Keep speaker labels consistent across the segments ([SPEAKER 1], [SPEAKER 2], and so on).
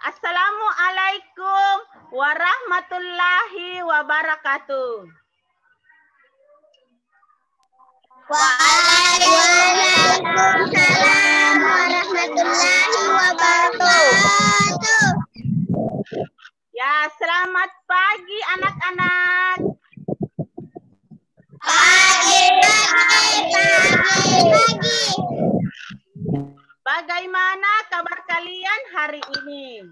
[SPEAKER 1] Assalamualaikum warahmatullahi wabarakatuh.
[SPEAKER 2] Waalaikumsalam warahmatullahi wabarakatuh.
[SPEAKER 1] Ya, selamat pagi anak-anak.
[SPEAKER 2] Pagi.
[SPEAKER 1] Bagaimana kabar kalian hari ini?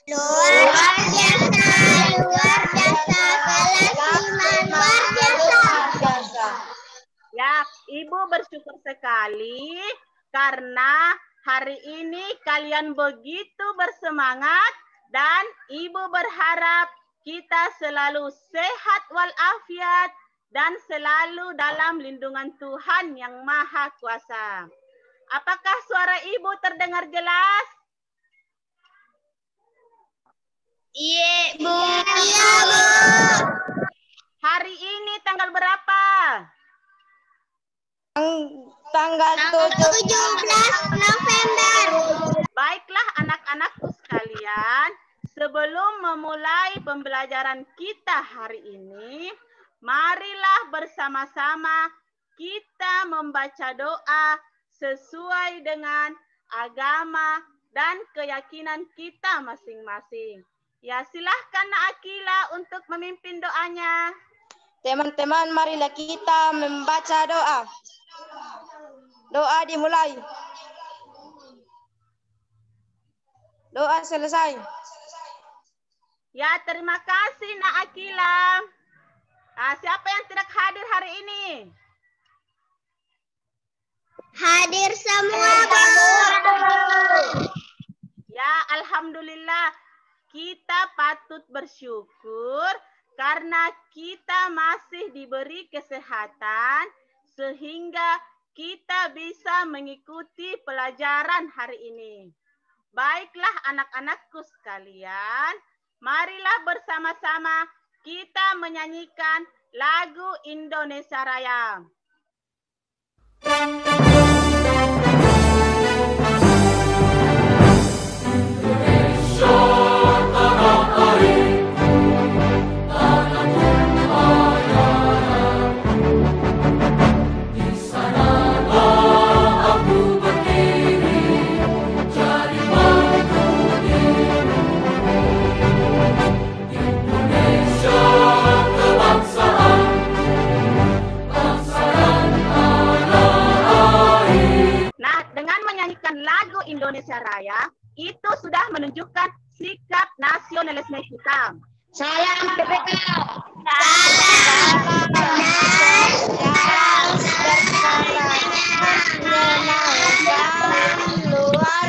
[SPEAKER 2] Luar biasa. Kelas 5 luar biasa.
[SPEAKER 1] Ya, Ibu bersyukur sekali karena hari ini kalian begitu bersemangat dan Ibu berharap kita selalu sehat walafiat dan selalu dalam lindungan Tuhan yang Maha Kuasa. Apakah suara Ibu terdengar jelas?
[SPEAKER 2] Iya, Bu.
[SPEAKER 1] Hari ini tanggal berapa?
[SPEAKER 2] Tanggal 17 November.
[SPEAKER 1] Baiklah anak-anakku sekalian, sebelum memulai pembelajaran kita hari ini, marilah bersama-sama kita membaca doa sesuai dengan agama dan keyakinan kita masing-masing. Ya, silahkan Nak Akila untuk memimpin doanya.
[SPEAKER 2] Teman-teman, marilah kita membaca doa. Doa dimulai. Doa selesai.
[SPEAKER 1] Ya, terima kasih Nak Akila. Nah, siapa yang tidak hadir hari ini?
[SPEAKER 2] Hadir semua, Bu.
[SPEAKER 1] Ya, alhamdulillah. Kita patut bersyukur karena kita masih diberi kesehatan sehingga kita bisa mengikuti pelajaran hari ini. Baiklah anak-anakku sekalian, marilah bersama-sama kita menyanyikan lagu Indonesia Raya. Lagu Indonesia Raya itu sudah menunjukkan sikap nasionalisme kita.
[SPEAKER 2] Salam PPK. Luar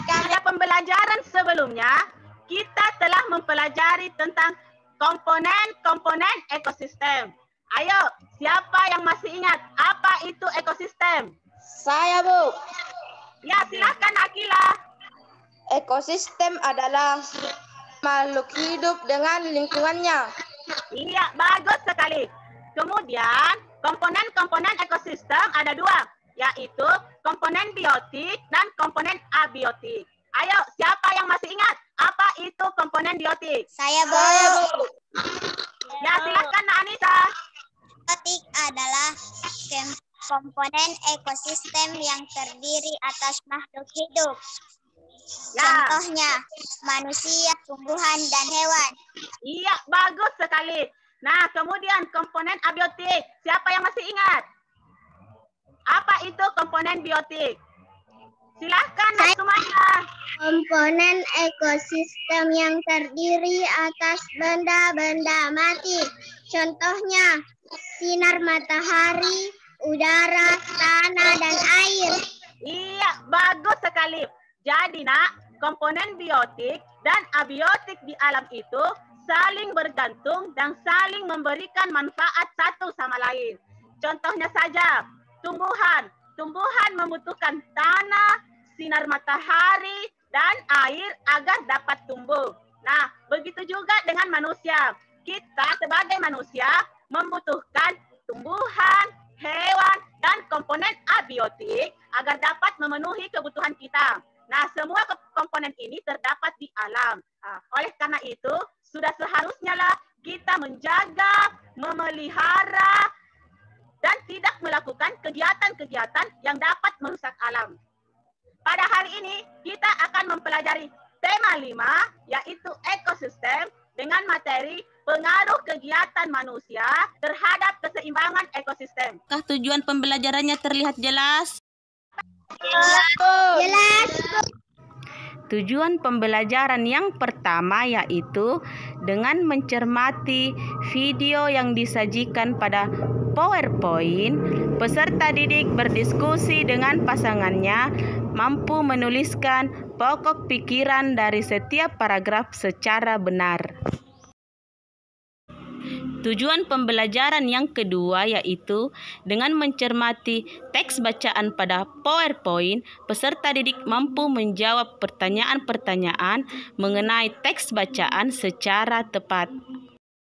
[SPEAKER 1] Pada pembelajaran sebelumnya, kita telah mempelajari tentang komponen-komponen ekosistem. Ayo, siapa yang masih ingat apa itu ekosistem?
[SPEAKER 2] Saya, Bu.
[SPEAKER 1] Ya, silakan Akila.
[SPEAKER 2] Ekosistem adalah makhluk hidup dengan lingkungannya.
[SPEAKER 1] Iya, bagus sekali. Kemudian, komponen-komponen ekosistem ada dua, yaitu komponen biotik dan komponen abiotik. Ayo, siapa yang masih ingat apa itu komponen biotik?
[SPEAKER 2] Saya, Bu.
[SPEAKER 1] Ya, silakan Nak Anissa.
[SPEAKER 2] Biotik adalah komponen ekosistem yang terdiri atas makhluk hidup.
[SPEAKER 1] Ya.
[SPEAKER 2] Contohnya, manusia, tumbuhan, dan hewan.
[SPEAKER 1] Iya, bagus sekali. Nah, kemudian komponen abiotik. Siapa yang masih ingat? Apa itu komponen biotik? Silahkan semuanya.
[SPEAKER 2] Komponen ekosistem yang terdiri atas benda-benda mati. Contohnya, sinar matahari, udara, tanah, dan air.
[SPEAKER 1] Iya, bagus sekali. Jadi, Nak, komponen biotik dan abiotik di alam itu saling bergantung dan saling memberikan manfaat satu sama lain. Contohnya saja, tumbuhan. Tumbuhan membutuhkan tanah, sinar matahari, dan air agar dapat tumbuh. Nah, begitu juga dengan manusia. kita sebagai manusia membutuhkan tumbuhan, hewan, dan komponen abiotik agar dapat memenuhi kebutuhan kita. Nah, semua komponen ini terdapat di alam. Oleh karena itu, sudah seharusnya lah kita menjaga, memelihara, dan tidak melakukan kegiatan-kegiatan yang dapat merusak alam. Pada hari ini, kita akan mempelajari tema 5, yaitu ekosistem, dengan materi pengaruh kegiatan manusia terhadap keseimbangan ekosistem.
[SPEAKER 3] Apakah tujuan pembelajarannya terlihat jelas?
[SPEAKER 2] Jelas.
[SPEAKER 3] Tujuan pembelajaran yang pertama yaitu dengan mencermati video yang disajikan pada PowerPoint, peserta didik berdiskusi dengan pasangannya, mampu menuliskan pokok pikiran dari setiap paragraf secara benar. Tujuan pembelajaran yang kedua yaitu dengan mencermati teks bacaan pada PowerPoint, peserta didik mampu menjawab pertanyaan-pertanyaan mengenai teks bacaan secara tepat.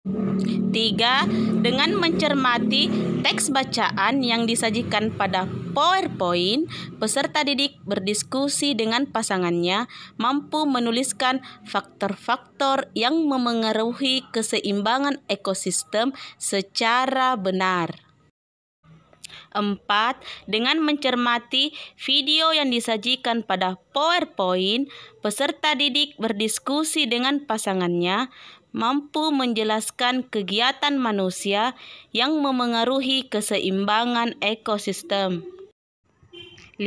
[SPEAKER 3] 3. Dengan mencermati teks bacaan yang disajikan pada PowerPoint, peserta didik berdiskusi dengan pasangannya, mampu menuliskan faktor-faktor yang memengaruhi keseimbangan ekosistem secara benar. 4. Dengan mencermati video yang disajikan pada PowerPoint, peserta didik berdiskusi dengan pasangannya, mampu menjelaskan kegiatan manusia yang memengaruhi keseimbangan ekosistem. 5.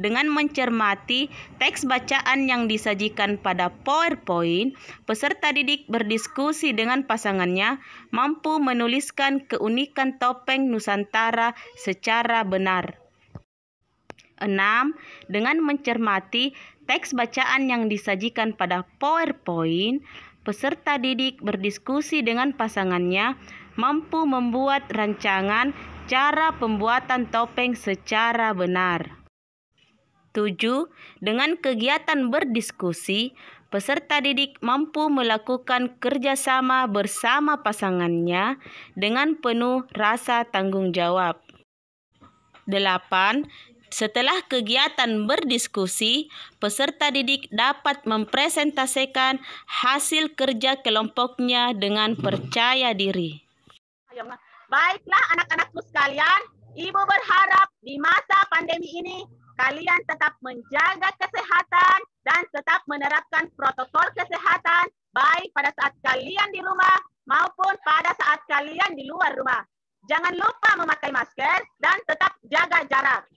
[SPEAKER 3] Dengan mencermati teks bacaan yang disajikan pada PowerPoint, peserta didik berdiskusi dengan pasangannya, mampu menuliskan keunikan topeng Nusantara secara benar. 6. Dengan mencermati teks bacaan yang disajikan pada PowerPoint, peserta didik berdiskusi dengan pasangannya, mampu membuat rancangan cara pembuatan topeng secara benar. 7. Dengan kegiatan berdiskusi, peserta didik mampu melakukan kerjasama bersama pasangannya dengan penuh rasa tanggung jawab. 8. Setelah kegiatan berdiskusi, peserta didik dapat mempresentasikan hasil kerja kelompoknya dengan percaya diri.
[SPEAKER 1] Baiklah anak-anakku sekalian, Ibu berharap di masa pandemi ini kalian tetap menjaga kesehatan dan tetap menerapkan protokol kesehatan baik pada saat kalian di rumah maupun pada saat kalian di luar rumah. Jangan lupa memakai masker dan tetap jaga jarak.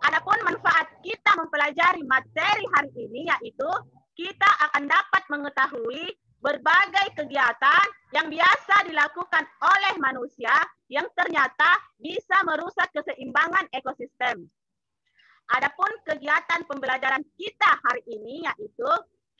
[SPEAKER 1] Adapun manfaat kita mempelajari materi hari ini yaitu kita akan dapat mengetahui berbagai kegiatan yang biasa dilakukan oleh manusia yang ternyata bisa merusak keseimbangan ekosistem. Adapun kegiatan pembelajaran kita hari ini yaitu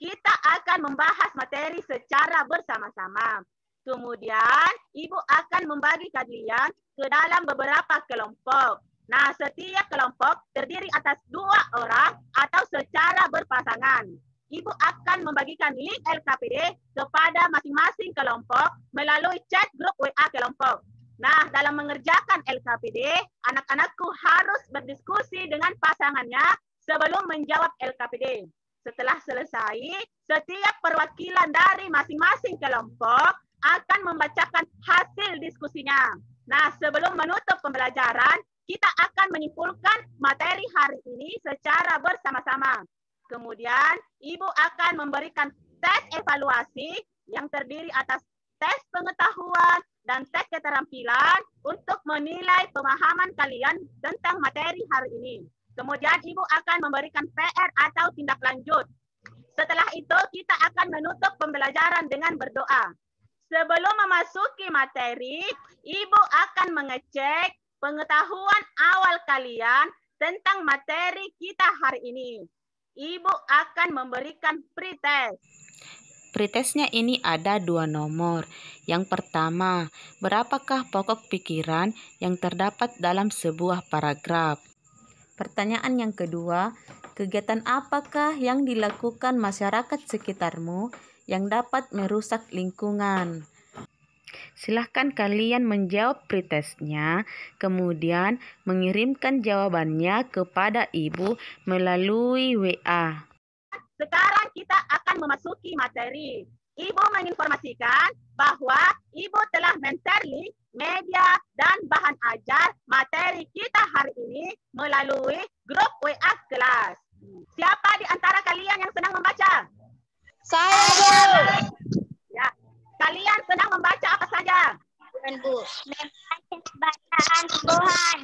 [SPEAKER 1] kita akan membahas materi secara bersama-sama. Kemudian Ibu akan membagi kalian ke dalam beberapa kelompok. Nah, setiap kelompok terdiri atas 2 orang atau secara berpasangan. Ibu akan membagikan link LKPD kepada masing-masing kelompok melalui chat grup WA kelompok. Nah, dalam mengerjakan LKPD, anak-anakku harus berdiskusi dengan pasangannya sebelum menjawab LKPD. Setelah selesai, setiap perwakilan dari masing-masing kelompok akan membacakan hasil diskusinya. Nah, sebelum menutup pembelajaran, kita akan menyimpulkan materi hari ini secara bersama-sama. Kemudian, Ibu akan memberikan tes evaluasi yang terdiri atas tes pengetahuan dan tes keterampilan untuk menilai pemahaman kalian tentang materi hari ini. Kemudian, Ibu akan memberikan PR atau tindak lanjut. Setelah itu, kita akan menutup pembelajaran dengan berdoa. Sebelum memasuki materi, Ibu akan mengecek pengetahuan awal kalian tentang materi kita hari ini. Ibu akan memberikan pretest.
[SPEAKER 3] Pretestnya ini ada 2 nomor. Yang pertama, berapakah pokok pikiran yang terdapat dalam sebuah paragraf? Pertanyaan yang kedua, kegiatan apakah yang dilakukan masyarakat sekitarmu yang dapat merusak lingkungan. Silahkan kalian menjawab pretestnya, kemudian mengirimkan jawabannya kepada Ibu melalui WA.
[SPEAKER 1] Sekarang kita akan memasuki materi. Ibu menginformasikan bahwa Ibu telah men-share media dan bahan ajar materi kita hari ini melalui grup WA kelas. Siapa di antara kalian yang senang membaca?
[SPEAKER 2] Saya,
[SPEAKER 1] Ya, kalian senang membaca apa saja?
[SPEAKER 2] Bu. Bacaan tumbuhan.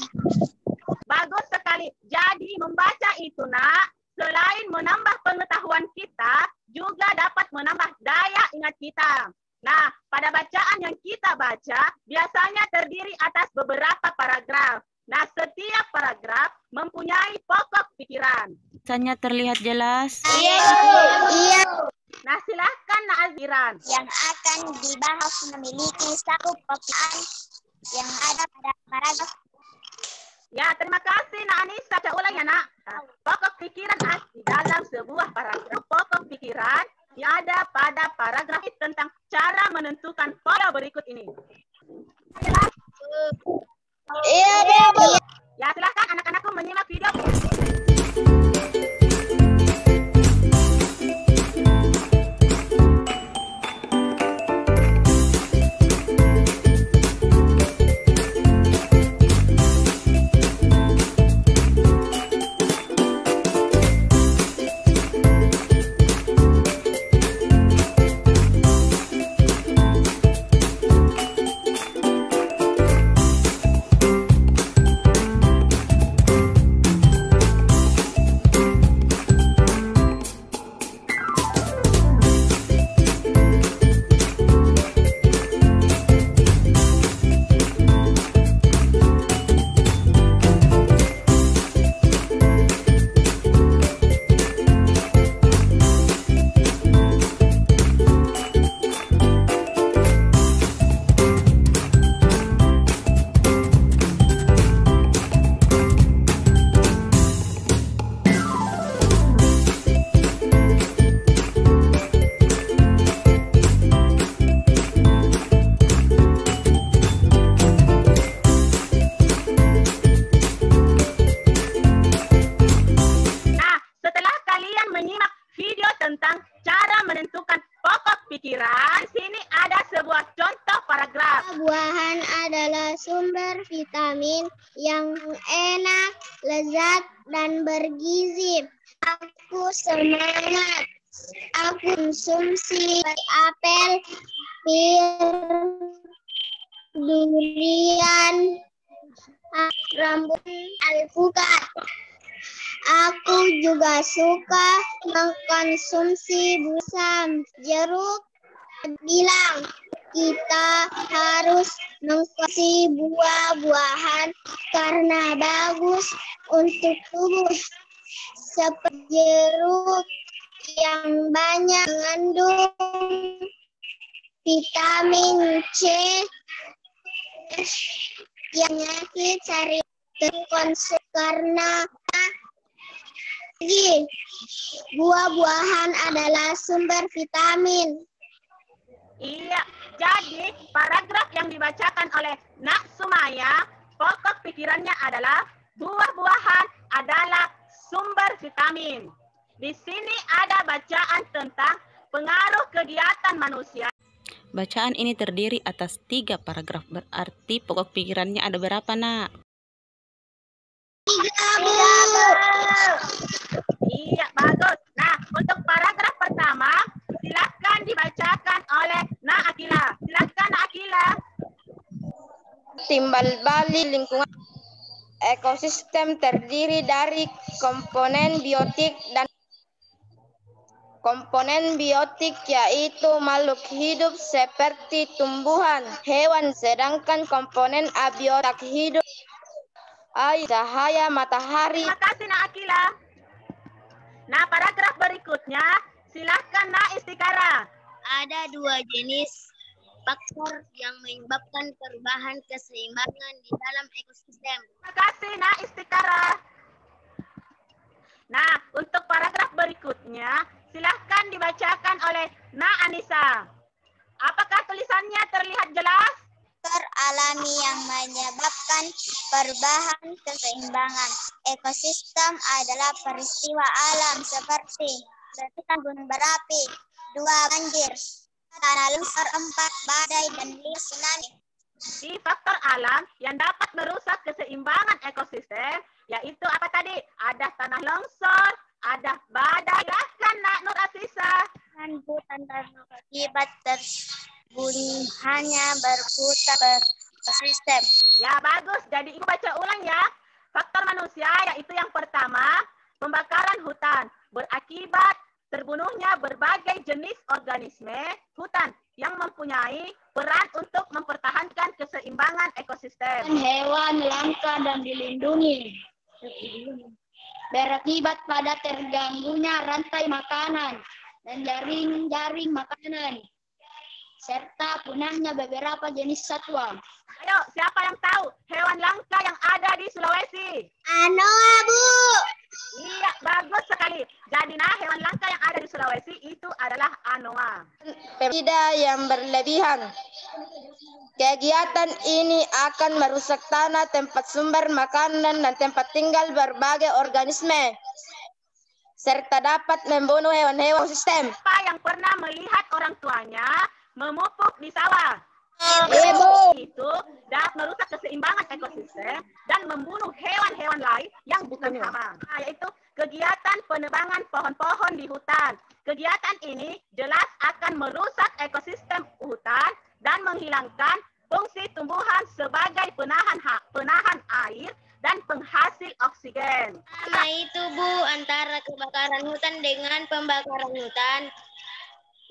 [SPEAKER 1] Bagus sekali. Jadi membaca itu, Nak, selain menambah pengetahuan kita, juga dapat menambah daya ingat kita. Nah, pada bacaan yang kita baca, biasanya terdiri atas beberapa paragraf. Nah, setiap paragraf mempunyai pokok pikiran.
[SPEAKER 3] Misalnya terlihat jelas.
[SPEAKER 2] Iya.
[SPEAKER 1] Nah, silahkan Nak Azmiran.
[SPEAKER 2] Yang akan dibahas memiliki satu pekerjaan yang ada pada paragraf.
[SPEAKER 1] Ya, terima kasih Nak Anissa. Saya ulang ya, Nak. Pokok pikiran di dalam sebuah paragraf. Pokok pikiran yang ada pada paragraf tentang cara menentukan pola berikut ini.
[SPEAKER 2] Iya, Bu.
[SPEAKER 1] Ya, silahkan anak-anakku menyimak video.
[SPEAKER 2] Buah-buahan adalah sumber vitamin yang enak, lezat, dan bergizi. Aku semangat. Aku konsumsi apel, pir, durian, rambutan, alpukat. Aku juga suka mengkonsumsi buah jeruk. Bilang kita harus mengkonsumsi buah-buahan karena bagus untuk tubuh. Seperti jeruk yang banyak mengandung vitamin C yang penyakit cari terkonsumsi karena buah-buahan adalah sumber vitamin.
[SPEAKER 1] Iya, jadi paragraf yang dibacakan oleh Nak Sumaya, pokok pikirannya adalah buah-buahan adalah sumber vitamin. Di sini ada bacaan tentang pengaruh kegiatan manusia.
[SPEAKER 3] Bacaan ini terdiri atas 3 paragraf, berarti pokok pikirannya ada berapa, Nak?
[SPEAKER 2] 3, Bu.
[SPEAKER 1] Iya, bagus. Nah, untuk paragraf pertama, silakan dibacakan oleh Nak Akila. Silakan Nak Akila.
[SPEAKER 4] Timbal balik lingkungan ekosistem terdiri dari komponen biotik dan komponen biotik yaitu makhluk hidup seperti tumbuhan, hewan, sedangkan komponen abiotik hidup air, cahaya, matahari.
[SPEAKER 1] Terima kasih Nak Akila. Nah, paragraf berikutnya, silakan Nak Istikara.
[SPEAKER 2] Ada 2 jenis faktor yang menyebabkan perubahan keseimbangan di dalam ekosistem.
[SPEAKER 1] Terima kasih Nak Istikara. Nah, untuk paragraf berikutnya, silakan akan dibacakan oleh Na Anissa. Apakah tulisannya terlihat jelas?
[SPEAKER 2] Faktor alami yang menyebabkan perubahan keseimbangan ekosistem adalah peristiwa alam seperti letusan gunung berapi, 2 banjir, tanah longsor, 4 badai, dan 5 tsunami.
[SPEAKER 1] Di faktor alam yang dapat merusak keseimbangan ekosistem, yaitu apa tadi? Ada tanah longsor, ada badai. Silahkan Nak Nur Asisa.
[SPEAKER 2] Hutan dan akibat terbunuhannya berputar ekosistem.
[SPEAKER 1] Ya bagus, jadi Ibu baca ulang ya. Faktor manusia yaitu yang pertama, pembakaran hutan berakibat terbunuhnya berbagai jenis organisme hutan yang mempunyai peran untuk mempertahankan keseimbangan ekosistem.
[SPEAKER 4] Hewan langka dan dilindungi. Berakibat pada terganggunya rantai makanan dan jaring-jaring makanan, serta punahnya beberapa jenis satwa.
[SPEAKER 1] Ayo, siapa yang tahu hewan langka yang ada di Sulawesi?
[SPEAKER 2] Anoa, Bu.
[SPEAKER 1] Iya, bagus sekali. Jadi hewan langka yang ada di Sulawesi itu adalah anoa.
[SPEAKER 4] Tidak yang berlebihan. Kegiatan ini akan merusak tanah, tempat sumber makanan, dan tempat tinggal berbagai organisme, serta dapat membunuh hewan-hewan sistem.
[SPEAKER 1] Siapa yang pernah melihat orang tuanya memupuk di sawah?
[SPEAKER 4] Ibu.
[SPEAKER 1] Itu dapat merusak keseimbangan ekosistem dan membunuh hewan-hewan lain yang bukan hama. Yaitu kegiatan penebangan pohon-pohon di hutan. Kegiatan ini jelas akan merusak ekosistem hutan dan menghilangkan fungsi tumbuhan sebagai penahan air dan penghasil oksigen.
[SPEAKER 2] Sama itu, Bu, antara kebakaran hutan dengan pembakaran hutan.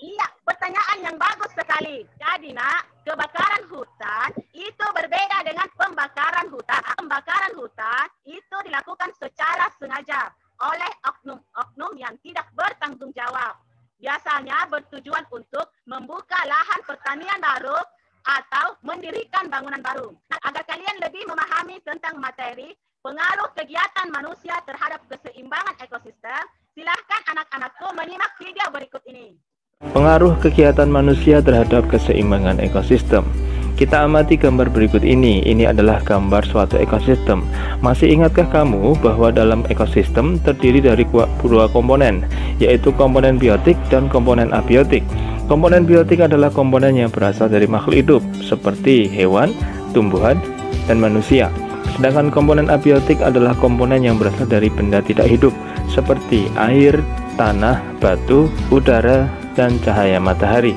[SPEAKER 1] Iya, pertanyaan yang bagus sekali. Jadi kebakaran hutan itu berbeda dengan pembakaran hutan. Pembakaran hutan itu dilakukan secara sengaja oleh oknum-oknum yang tidak bertanggung jawab. Biasanya bertujuan untuk membuka lahan pertanian baru atau mendirikan bangunan baru. Agar kalian lebih memahami tentang materi pengaruh kegiatan manusia terhadap keseimbangan ekosistem, silahkan anak-anakku menyimak video berikut ini.
[SPEAKER 5] Pengaruh kegiatan manusia terhadap keseimbangan ekosistem. Kita amati gambar berikut ini. Ini adalah gambar suatu ekosistem. Masih ingatkah kamu bahwa dalam ekosistem terdiri dari 2 komponen, yaitu komponen biotik dan komponen abiotik. Komponen biotik adalah komponen yang berasal dari makhluk hidup, seperti hewan, tumbuhan, dan manusia. Sedangkan komponen abiotik adalah komponen yang berasal dari benda tidak hidup, seperti air, tanah, batu, udara, dan cahaya matahari.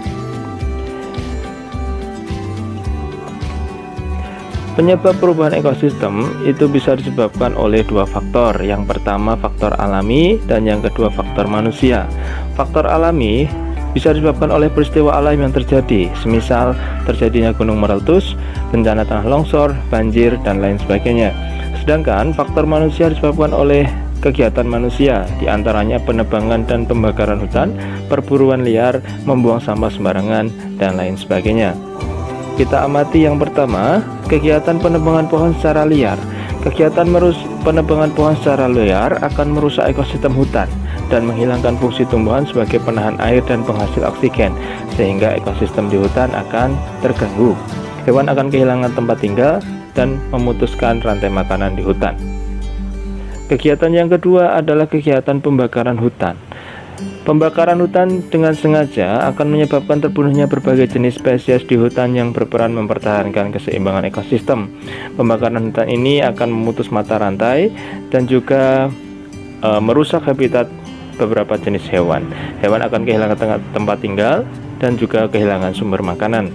[SPEAKER 5] Penyebab perubahan ekosistem itu bisa disebabkan oleh 2 faktor. Yang pertama faktor alami dan yang kedua faktor manusia. Faktor alami bisa disebabkan oleh peristiwa alam yang terjadi, semisal terjadinya gunung meletus, bencana tanah longsor, banjir, dan lain sebagainya. Sedangkan faktor manusia disebabkan oleh kegiatan manusia, diantaranya penebangan dan pembakaran hutan, perburuan liar, membuang sampah sembarangan, dan lain sebagainya. Kita amati yang pertama, kegiatan penebangan pohon secara liar. Kegiatan penebangan pohon secara liar akan merusak ekosistem hutan dan menghilangkan fungsi tumbuhan sebagai penahan air dan penghasil oksigen, sehingga ekosistem di hutan akan terganggu. Hewan akan kehilangan tempat tinggal dan memutuskan rantai makanan di hutan. Kegiatan yang kedua adalah kegiatan pembakaran hutan. Pembakaran hutan dengan sengaja akan menyebabkan terbunuhnya berbagai jenis spesies di hutan yang berperan mempertahankan keseimbangan ekosistem. Pembakaran hutan ini akan memutus mata rantai dan juga merusak habitat beberapa jenis hewan. Hewan akan kehilangan tempat tinggal dan juga kehilangan sumber makanan.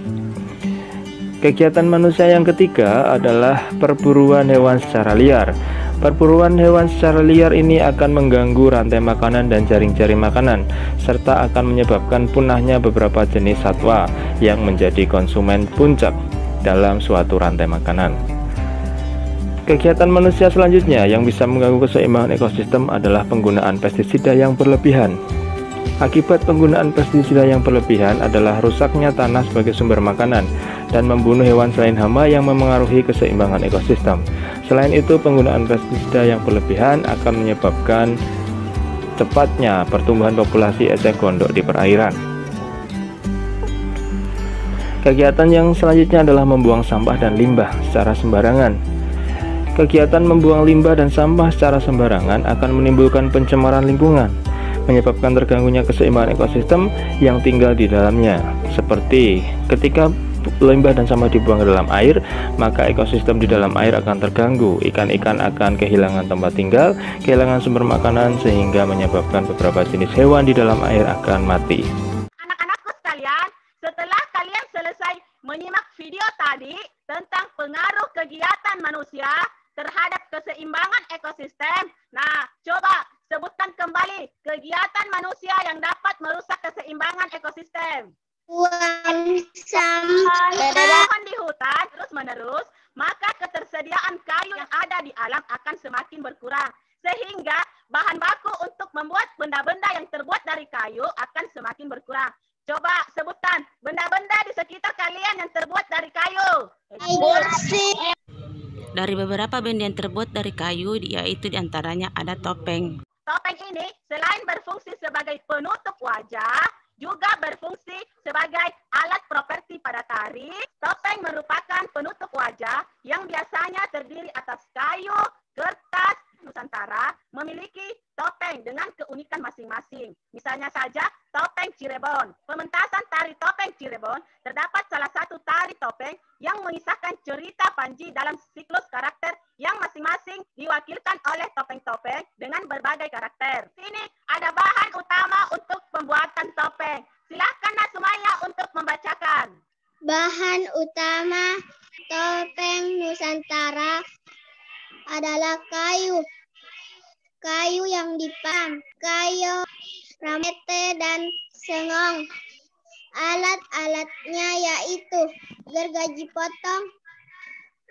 [SPEAKER 5] Kegiatan manusia yang ketiga adalah perburuan hewan secara liar. Perburuan hewan secara liar ini akan mengganggu rantai makanan dan jaring-jaring makanan, serta akan menyebabkan punahnya beberapa jenis satwa yang menjadi konsumen puncak dalam suatu rantai makanan. Kegiatan manusia selanjutnya yang bisa mengganggu keseimbangan ekosistem adalah penggunaan pestisida yang berlebihan. Akibat penggunaan pestisida yang berlebihan adalah rusaknya tanah sebagai sumber makanan dan membunuh hewan selain hama yang memengaruhi keseimbangan ekosistem. Selain itu, penggunaan pestisida yang berlebihan akan menyebabkan cepatnya pertumbuhan populasi eceng gondok di perairan. Kegiatan yang selanjutnya adalah membuang sampah dan limbah secara sembarangan. Kegiatan membuang limbah dan sampah secara sembarangan akan menimbulkan pencemaran lingkungan, menyebabkan terganggunya keseimbangan ekosistem yang tinggal di dalamnya. Seperti ketika limbah dan sampah dibuang ke dalam air, maka ekosistem di dalam air akan terganggu. Ikan-ikan akan kehilangan tempat tinggal, kehilangan sumber makanan, sehingga menyebabkan beberapa jenis hewan di dalam air akan mati.
[SPEAKER 1] Anak-anakku sekalian, setelah kalian selesai menyimak video tadi tentang pengaruh kegiatan manusia terhadap keseimbangan ekosistem, nah coba sebutkan kembali kegiatan manusia yang dapat merusak keseimbangan ekosistem.
[SPEAKER 2] Buang sampah.
[SPEAKER 1] Pohon di hutan terus-menerus, maka ketersediaan kayu yang ada di alam akan semakin berkurang. Sehingga bahan baku untuk membuat benda-benda yang terbuat dari kayu akan semakin berkurang. Coba sebutkan benda-benda di sekitar kalian yang terbuat dari kayu.
[SPEAKER 2] Kursi.
[SPEAKER 3] Dari beberapa benda yang terbuat dari kayu, yaitu diantaranya ada topeng.
[SPEAKER 1] Topeng ini selain berfungsi sebagai penutup wajah, juga berfungsi sebagai alat properti pada tari. Topeng merupakan penutup wajah yang biasanya terdiri atas kayu, kertas. Nusantara memiliki topeng dengan keunikan masing-masing. Misalnya saja topeng Cirebon. Pementasan tari topeng Cirebon terdapat salah satu tari topeng yang mengisahkan cerita Panji dalam siklus karakter yang masing-masing diwakilkan oleh topeng-topeng dengan berbagai karakter. Sini ada bahan utama untuk pembuatan topeng. Silakan Nasumaya untuk membacakan.
[SPEAKER 2] Bahan utama topeng Nusantara adalah kayu. Kayu yang dipam, kayu ramete dan sengong. Alat-alatnya yaitu gergaji potong,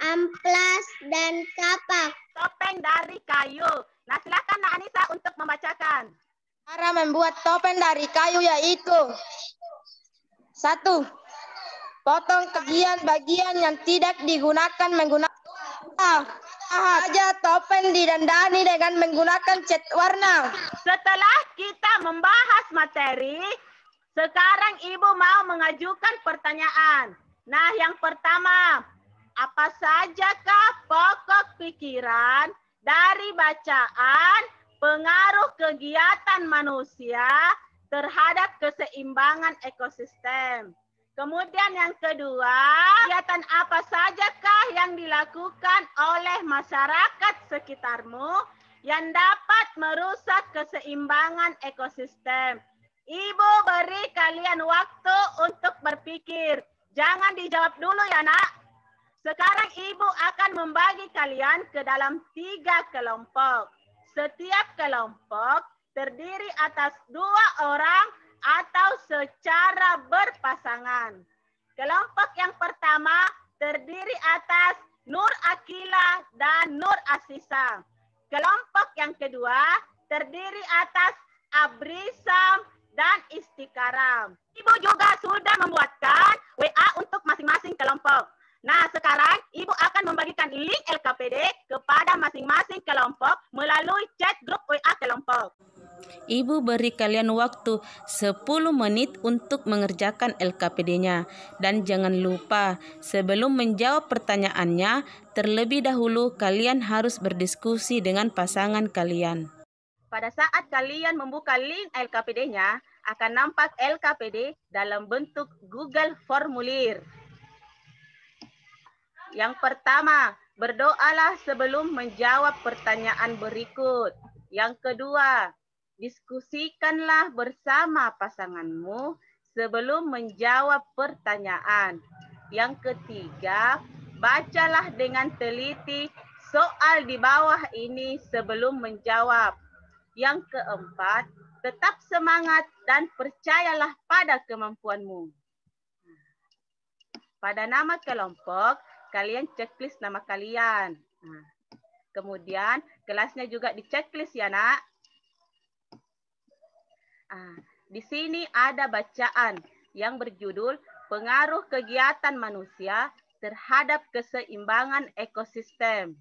[SPEAKER 2] amplas, dan kapak.
[SPEAKER 1] Topeng dari kayu. Nah, silakan Nak Anissa untuk membacakan.
[SPEAKER 4] Cara membuat topeng dari kayu yaitu 1. Potong bagian yang tidak digunakan menggunakan saja topeng didandani dengan menggunakan cat warna.
[SPEAKER 1] Setelah kita membahas materi, sekarang Ibu mau mengajukan pertanyaan. Nah, yang pertama, apa sajakah pokok pikiran dari bacaan pengaruh kegiatan manusia terhadap keseimbangan ekosistem? Kemudian yang kedua, kegiatan apa sajakah yang dilakukan oleh masyarakat sekitarmu yang dapat merusak keseimbangan ekosistem? Ibu beri kalian waktu untuk berpikir. Jangan dijawab dulu ya Nak. Sekarang Ibu akan membagi kalian ke dalam 3 kelompok. Setiap kelompok terdiri atas 2 orang atau secara berpasangan. Kelompok yang pertama terdiri atas Nur Akila dan Nur Asisa. Kelompok yang kedua terdiri atas Abrisam dan Istikaram. Ibu juga sudah membuatkan WA untuk masing-masing kelompok. Nah, sekarang Ibu akan membagikan link LKPD kepada masing-masing kelompok melalui chat grup WA kelompok.
[SPEAKER 3] Ibu beri kalian waktu 10 menit untuk mengerjakan LKPD-nya. Dan jangan lupa, sebelum menjawab pertanyaannya, terlebih dahulu kalian harus berdiskusi dengan pasangan kalian.
[SPEAKER 1] Pada saat kalian membuka link LKPD-nya, akan nampak LKPD dalam bentuk Google Formulir. Yang pertama, berdoalah sebelum menjawab pertanyaan berikut. Yang kedua, diskusikanlah bersama pasanganmu sebelum menjawab pertanyaan. Yang ketiga, bacalah dengan teliti soal di bawah ini sebelum menjawab. Yang keempat, tetap semangat dan percayalah pada kemampuanmu. Pada nama kelompok, kalian checklist nama kalian. Kemudian kelasnya juga di checklist ya Nak. Di sini ada bacaan yang berjudul Pengaruh Kegiatan Manusia Terhadap Keseimbangan Ekosistem.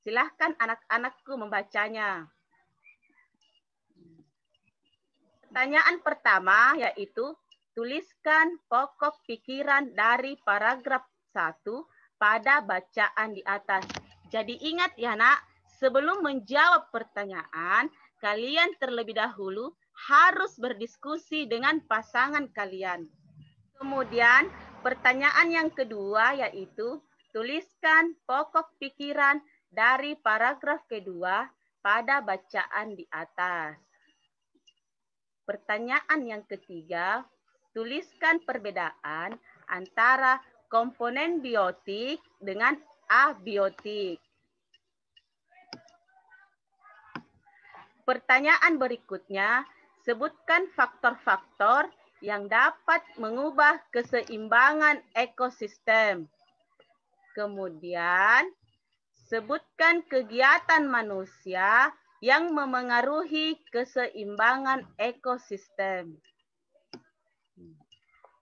[SPEAKER 1] Silahkan anak-anakku membacanya. Pertanyaan pertama yaitu tuliskan pokok pikiran dari paragraf 1 pada bacaan di atas. Jadi ingat ya nak, sebelum menjawab pertanyaan, kalian terlebih dahulu harus berdiskusi dengan pasangan kalian. Kemudian pertanyaan yang kedua yaitu tuliskan pokok pikiran dari paragraf kedua pada bacaan di atas. Pertanyaan yang ketiga, tuliskan perbedaan antara komponen biotik dengan abiotik. Pertanyaan berikutnya, sebutkan faktor-faktor yang dapat mengubah keseimbangan ekosistem. Kemudian, sebutkan kegiatan manusia yang memengaruhi keseimbangan ekosistem.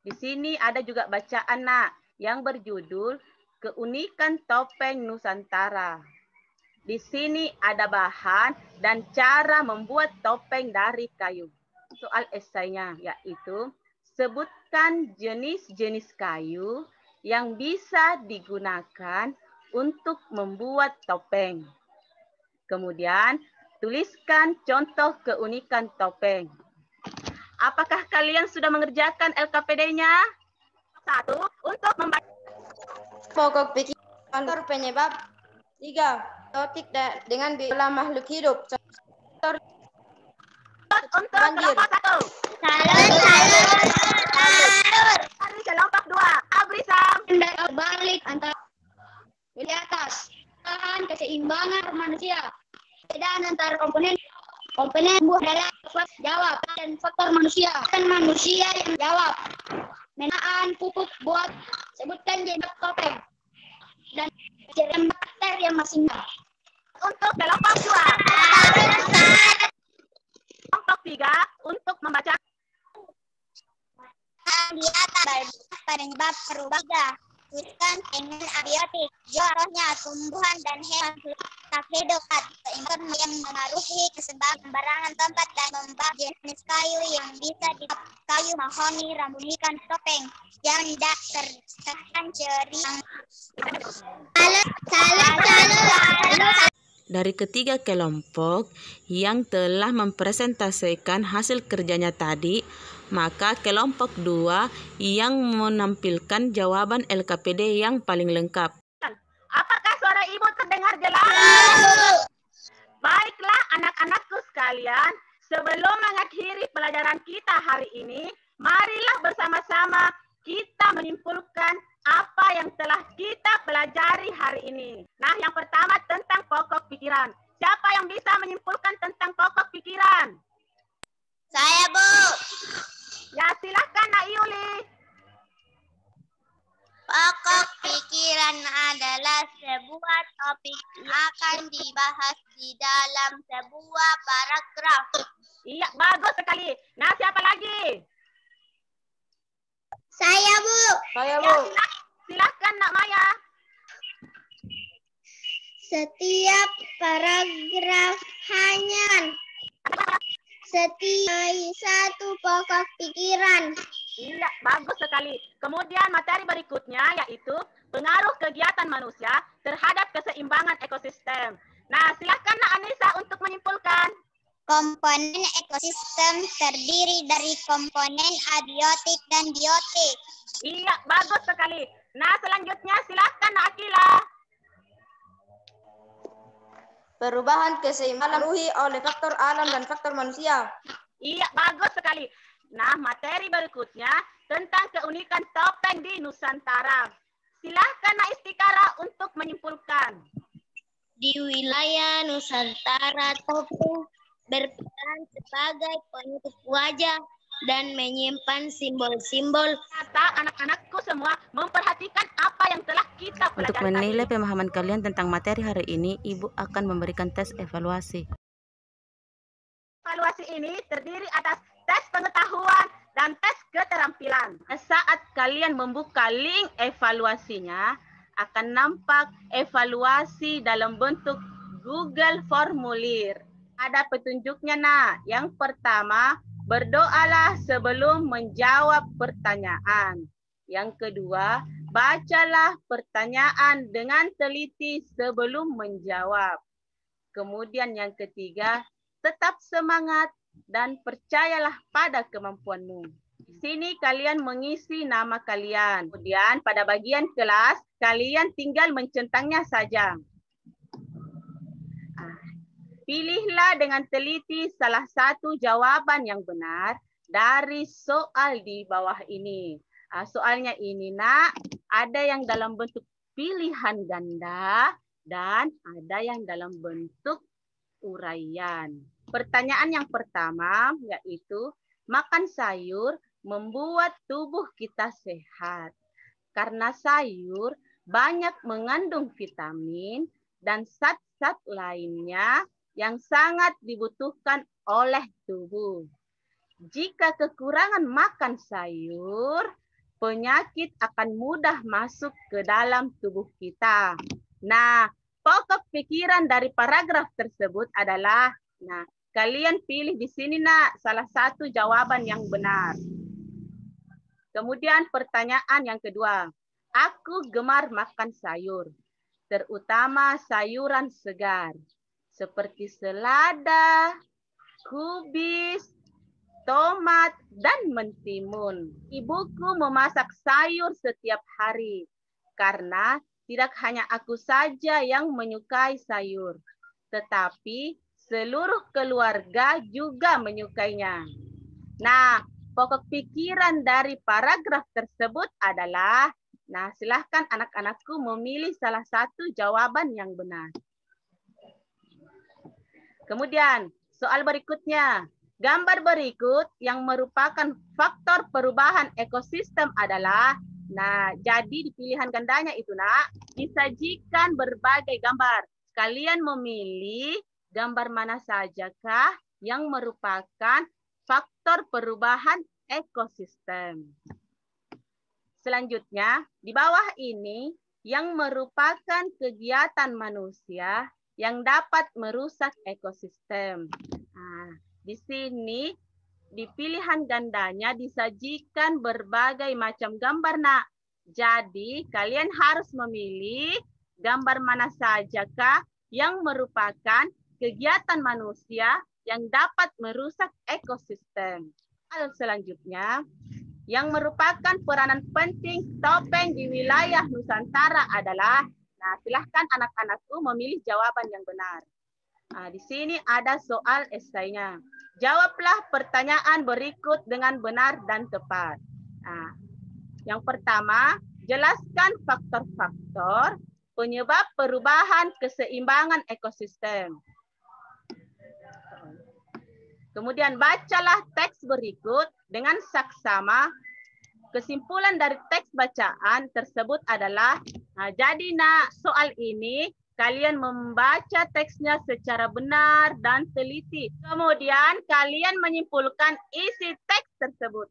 [SPEAKER 1] Di sini ada juga bacaan nak yang berjudul Keunikan Topeng Nusantara. Di sini ada bahan dan cara membuat topeng dari kayu. Soal esainya yaitu sebutkan jenis-jenis kayu yang bisa digunakan untuk membuat topeng. Kemudian tuliskan contoh keunikan topeng. Apakah kalian sudah mengerjakan LKPD-nya? 1. Untuk membaca
[SPEAKER 4] Pokok pikiran penyebab. 3. Biotik dengan biola makhluk hidup.
[SPEAKER 1] untuk
[SPEAKER 4] Banjir.
[SPEAKER 1] kelompok 1. Dari kelompok 2. Abrisam.
[SPEAKER 2] Balik antara di atas tahan keseimbangan manusia. Perbedaan antara komponen buah adalah jawab dan faktor manusia. Dan manusia yang jawab. Menaan pupuk buat sebutkan jenis topeng dan jenis bakteri yang masing-masing.
[SPEAKER 1] Untuk kelompok 2. Kelompok 3 untuk membaca
[SPEAKER 2] Di atas penyebab perubahan tuliskan dengan abiotik, jorohnya tumbuhan dan hewan tak hidup seimbang yang mengaruhi keseimbangan tempat dan membahas jenis kayu yang bisa didapat kayu mahoni, rambut ikan, topeng yang tidak tertekan ceri.
[SPEAKER 3] Dari ketiga kelompok yang telah mempresentasikan hasil kerjanya tadi, maka kelompok 2 yang menampilkan jawaban LKPD yang paling lengkap.
[SPEAKER 1] Apakah suara ibu terdengar jelas? Baiklah anak-anakku sekalian, sebelum mengakhiri pelajaran kita hari ini, marilah bersama-sama kita menyimpulkan apa yang telah kita pelajari hari ini. Nah, yang pertama tentang pokok pikiran. Siapa yang bisa menyimpulkan tentang pokok pikiran?
[SPEAKER 2] Saya, Bu.
[SPEAKER 1] Ya, silakan Nak Yuli.
[SPEAKER 2] Pokok pikiran adalah sebuah topik yang akan dibahas di dalam sebuah paragraf.
[SPEAKER 1] Iya, bagus sekali. Nah, siapa lagi?
[SPEAKER 2] Saya, Bu.
[SPEAKER 4] Saya,
[SPEAKER 1] Ya,
[SPEAKER 4] Bu.
[SPEAKER 1] silakan Nak Maya.
[SPEAKER 2] Setiap paragraf hanya setiap satu pokok pikiran.
[SPEAKER 1] Iya, bagus sekali. Kemudian materi berikutnya yaitu pengaruh kegiatan manusia terhadap keseimbangan ekosistem. Nah, silakan Nak Anissa untuk menyimpulkan.
[SPEAKER 2] Komponen ekosistem terdiri dari komponen abiotik dan biotik.
[SPEAKER 1] Iya, bagus sekali. Nah, selanjutnya silakan Nak Akila.
[SPEAKER 4] Perubahan keseimbangan dipengaruhi oleh faktor alam dan faktor manusia.
[SPEAKER 1] Iya, bagus sekali. Nah, materi berikutnya tentang keunikan topeng di Nusantara. Silakan Nak Istikara untuk menyimpulkan.
[SPEAKER 2] Di wilayah Nusantara, topeng berperan sebagai penutup wajah dan menyimpan simbol-simbol.
[SPEAKER 1] Kata anak-anakku semua memperhatikan apa yang telah kita pelajari.
[SPEAKER 3] Untuk menilai pemahaman kalian tentang materi hari ini, Ibu akan memberikan tes evaluasi.
[SPEAKER 1] Evaluasi ini terdiri atas tes pengetahuan dan tes keterampilan. Saat kalian membuka link evaluasinya, akan nampak evaluasi dalam bentuk Google Formulir. Ada petunjuknya, Nak. Yang pertama, berdoalah sebelum menjawab pertanyaan. Yang kedua, bacalah pertanyaan dengan teliti sebelum menjawab. Kemudian yang ketiga, tetap semangat dan percayalah pada kemampuanmu. Di sini kalian mengisi nama kalian. Kemudian pada bagian kelas, kalian tinggal mencentangnya saja. Pilihlah dengan teliti salah satu jawaban yang benar dari soal di bawah ini. Soalnya ini, Nak, ada yang dalam bentuk pilihan ganda dan ada yang dalam bentuk uraian. Pertanyaan yang pertama yaitu, makan sayur membuat tubuh kita sehat. Karena sayur banyak mengandung vitamin dan zat-zat lainnya yang sangat dibutuhkan oleh tubuh. Jika kekurangan makan sayur, penyakit akan mudah masuk ke dalam tubuh kita. Nah, pokok pikiran dari paragraf tersebut adalah, nah, kalian pilih di sini, Nak, salah satu jawaban yang benar. Kemudian pertanyaan yang kedua, aku gemar makan sayur, terutama sayuran segar, seperti selada, kubis, tomat, dan mentimun. Ibuku memasak sayur setiap hari, karena tidak hanya aku saja yang menyukai sayur, tetapi seluruh keluarga juga menyukainya. Nah, pokok pikiran dari paragraf tersebut adalah, nah, silahkan anak-anakku memilih salah satu jawaban yang benar. Kemudian, soal berikutnya. Gambar berikut yang merupakan faktor perubahan ekosistem adalah, nah, jadi di pilihan gandanya itu, Nak, disajikan berbagai gambar. Kalian memilih gambar mana sajakah yang merupakan faktor perubahan ekosistem. Selanjutnya, di bawah ini yang merupakan kegiatan manusia yang dapat merusak ekosistem. Nah, di sini di pilihan gandanya disajikan berbagai macam gambar, Nak. Jadi kalian harus memilih gambar mana sajakah yang merupakan kegiatan manusia yang dapat merusak ekosistem. Hal selanjutnya, yang merupakan peranan penting topeng di wilayah Nusantara adalah, nah, silahkan anak-anakku memilih jawaban yang benar. Nah, di sini ada soal esainya. Jawablah pertanyaan berikut dengan benar dan tepat. Nah, yang pertama, jelaskan faktor-faktor penyebab perubahan keseimbangan ekosistem. Kemudian bacalah teks berikut dengan saksama. Kesimpulan dari teks bacaan tersebut adalah, nah, jadi, Nak, soal ini kalian membaca teksnya secara benar dan teliti. Kemudian kalian menyimpulkan isi teks tersebut.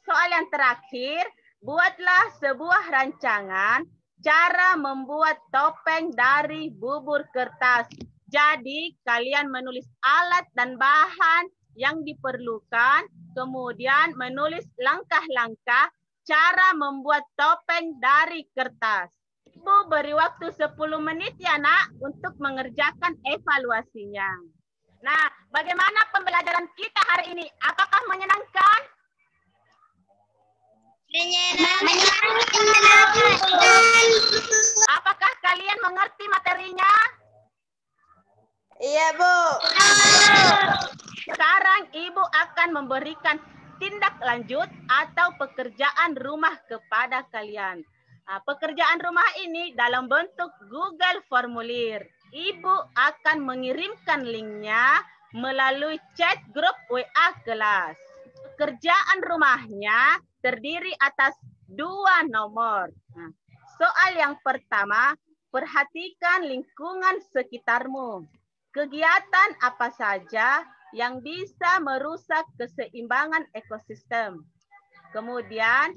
[SPEAKER 1] Soal yang terakhir, buatlah sebuah rancangan cara membuat topeng dari bubur kertas. Jadi kalian menulis alat dan bahan yang diperlukan, kemudian menulis langkah-langkah cara membuat topeng dari kertas. Ibu beri waktu 10 menit ya, Nak, untuk mengerjakan evaluasinya. Nah, bagaimana pembelajaran kita hari ini? Apakah menyenangkan?
[SPEAKER 2] Menyenangkan.
[SPEAKER 1] Apakah kalian mengerti materinya?
[SPEAKER 4] Iya, Bu.
[SPEAKER 1] Sekarang Ibu akan memberikan tindak lanjut atau pekerjaan rumah kepada kalian. Nah, pekerjaan rumah ini dalam bentuk Google Formulir. Ibu akan mengirimkan linknya melalui chat grup WA kelas. Pekerjaan rumahnya terdiri atas 2 nomor. Nah, soal yang pertama, perhatikan lingkungan sekitarmu. Kegiatan apa saja yang bisa merusak keseimbangan ekosistem. Kemudian,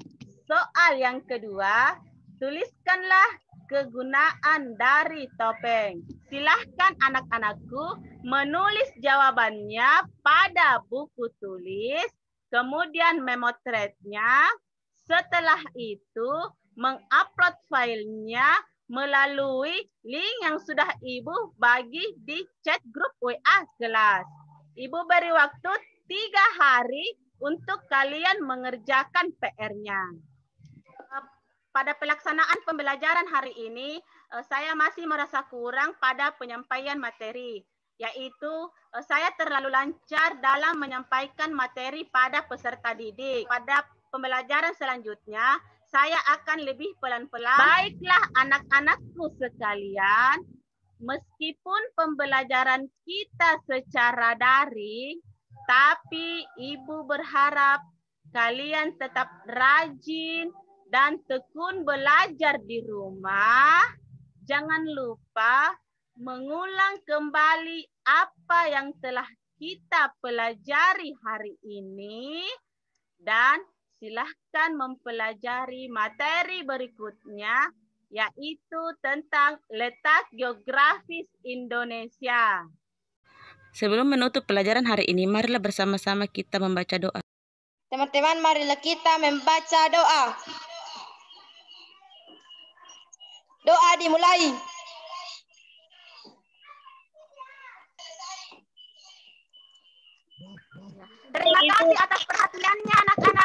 [SPEAKER 1] soal yang kedua, tuliskanlah kegunaan dari topeng. Silahkan anak-anakku menulis jawabannya pada buku tulis kemudian memotretnya. Setelah itu, mengupload filenya melalui link yang sudah Ibu bagi di chat grup WA kelas. Ibu beri waktu 3 hari untuk kalian mengerjakan PR-nya. Pada pelaksanaan pembelajaran hari ini, saya masih merasa kurang pada penyampaian materi, yaitu saya terlalu lancar dalam menyampaikan materi pada peserta didik. Pada pembelajaran selanjutnya, saya akan lebih pelan-pelan. Baiklah anak-anakku sekalian, meskipun pembelajaran kita secara daring, tapi Ibu berharap kalian tetap rajin dan tekun belajar di rumah. Jangan lupa mengulang kembali apa yang telah kita pelajari hari ini dan silahkan mempelajari materi berikutnya, yaitu tentang letak geografis Indonesia.
[SPEAKER 3] Sebelum menutup pelajaran hari ini, marilah bersama-sama kita membaca doa.
[SPEAKER 4] Teman-teman, marilah kita membaca doa. Doa dimulai.
[SPEAKER 1] Terima kasih atas perhatiannya anak-anak.